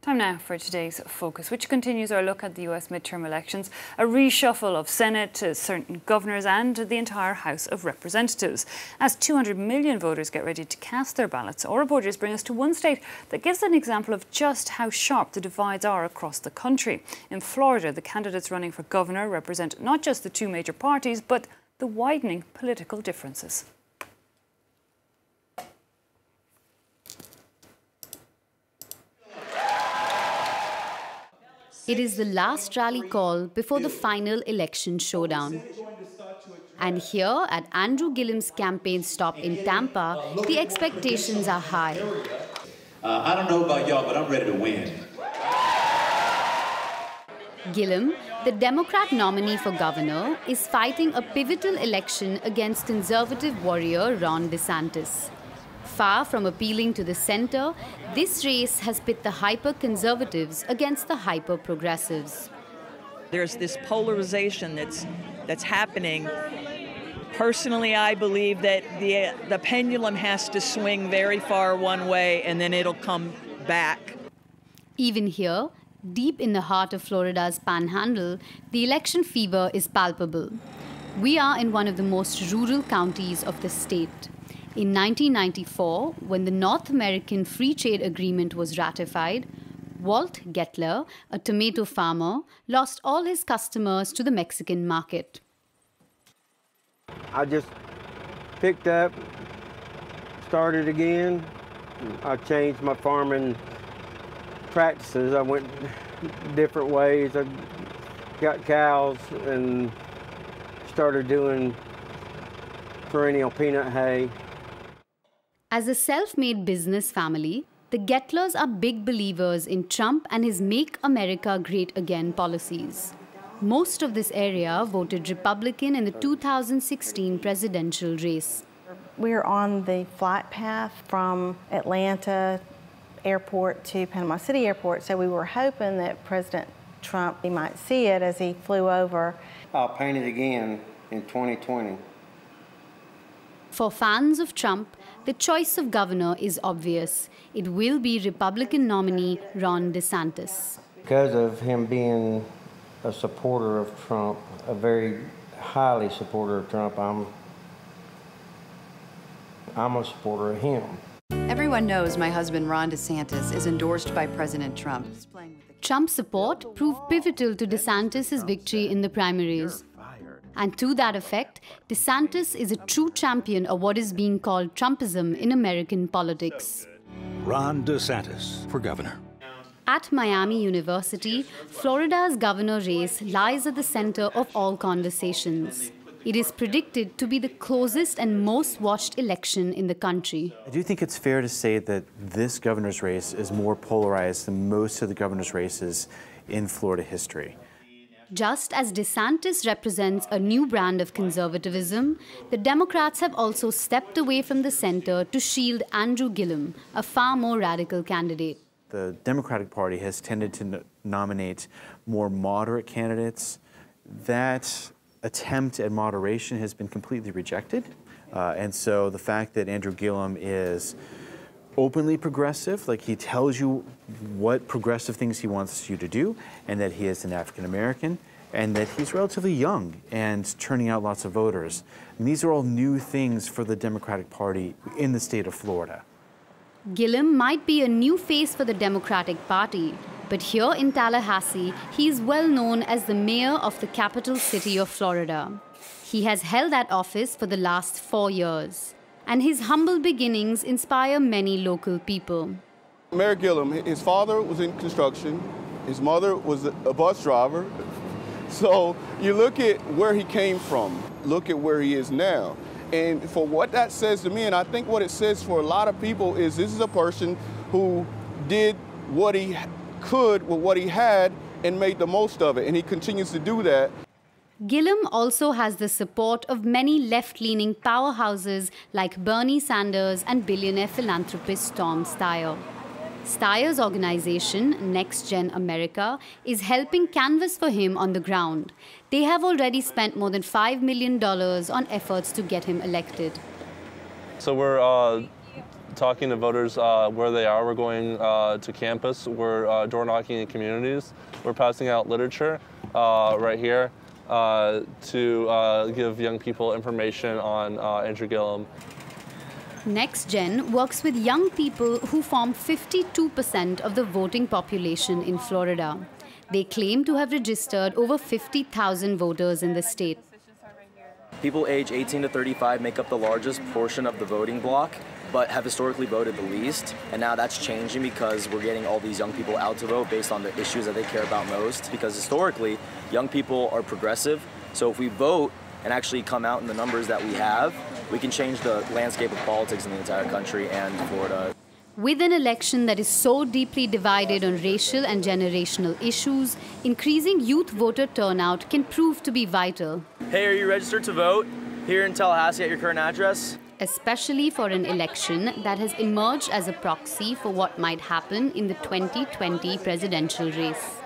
Time now for today's focus, which continues our look at the US midterm elections, a reshuffle of Senate, certain governors and the entire House of Representatives. As 200 million voters get ready to cast their ballots, our reporters bring us to one state that gives an example of just how sharp the divides are across the country. In Florida, the candidates running for governor represent not just the two major parties, but the widening political differences. It is the last rally call before the final election showdown. And here at Andrew Gillum's campaign stop in Tampa, the expectations are high. I don't know about y'all, but I'm ready to win. Gilliam, the Democrat nominee for governor, is fighting a pivotal election against conservative warrior Ron DeSantis. Far from appealing to the center, this race has pit the hyper-conservatives against the hyper-progressives. There's this polarization that's happening. Personally, I believe that the pendulum has to swing very far one way and then it'll come back. Even here, deep in the heart of Florida's panhandle, the election fever is palpable. We are in one of the most rural counties of the state. In 1994, when the North American Free Trade Agreement was ratified, Walt Gettler, a tomato farmer, lost all his customers to the Mexican market. I just picked up, started again. I changed my farming practices. I went different ways. I got cows and started doing perennial peanut hay. As a self-made business family, the Gettlers are big believers in Trump and his Make America Great Again policies. Most of this area voted Republican in the 2016 presidential race. We're on the flight path from Atlanta Airport to Panama City Airport, so we were hoping that President Trump, he might see it as he flew over. I'll paint it again in 2020. For fans of Trump, the choice of governor is obvious. It will be Republican nominee Ron DeSantis. Because of him being a supporter of Trump, a very highly supporter of Trump, I'm a supporter of him. Everyone knows my husband Ron DeSantis is endorsed by President Trump. Trump's support proved pivotal to DeSantis' victory in the primaries. And to that effect, DeSantis is a true champion of what is being called Trumpism in American politics. Ron DeSantis for governor. At Miami University, Florida's governor race lies at the center of all conversations. It is predicted to be the closest and most watched election in the country. I do think it's fair to say that this governor's race is more polarized than most of the governor's races in Florida history. Just as DeSantis represents a new brand of conservatism, the Democrats have also stepped away from the center to shield Andrew Gillum, a far more radical candidate. The Democratic Party has tended to nominate more moderate candidates. That attempt at moderation has been completely rejected. And so the fact that Andrew Gillum is openly progressive, like he tells you what progressive things he wants you to do, and that he is an African American, and that he's relatively young and turning out lots of voters. And these are all new things for the Democratic Party in the state of Florida. Gilliam might be a new face for the Democratic Party, but here in Tallahassee, he is well known as the mayor of the capital city of Florida. He has held that office for the last 4 years. And his humble beginnings inspire many local people. Mayor Gilliam, his father was in construction, his mother was a bus driver. So you look at where he came from, look at where he is now. And for what that says to me, and I think what it says for a lot of people, is this is a person who did what he could with what he had and made the most of it, and he continues to do that. Gilliam also has the support of many left-leaning powerhouses like Bernie Sanders and billionaire philanthropist Tom Steyer. Steyer's organization, Next Gen America, is helping canvass for him on the ground. They have already spent more than $5 million on efforts to get him elected. So we're talking to voters where they are. We're going to campus. We're door knocking in communities. We're passing out literature right here to give young people information on Andrew Gillum. Next Gen works with young people who form 52% of the voting population in Florida. They claim to have registered over 50,000 voters in the state. People age 18 to 35 make up the largest portion of the voting bloc, but have historically voted the least. And now that's changing because we're getting all these young people out to vote based on the issues that they care about most. Because historically, young people are progressive. So if we vote and actually come out in the numbers that we have, we can change the landscape of politics in the entire country and Florida. With an election that is so deeply divided on racial and generational issues, increasing youth voter turnout can prove to be vital. Hey, are you registered to vote here in Tallahassee at your current address? Especially for an election that has emerged as a proxy for what might happen in the 2020 presidential race.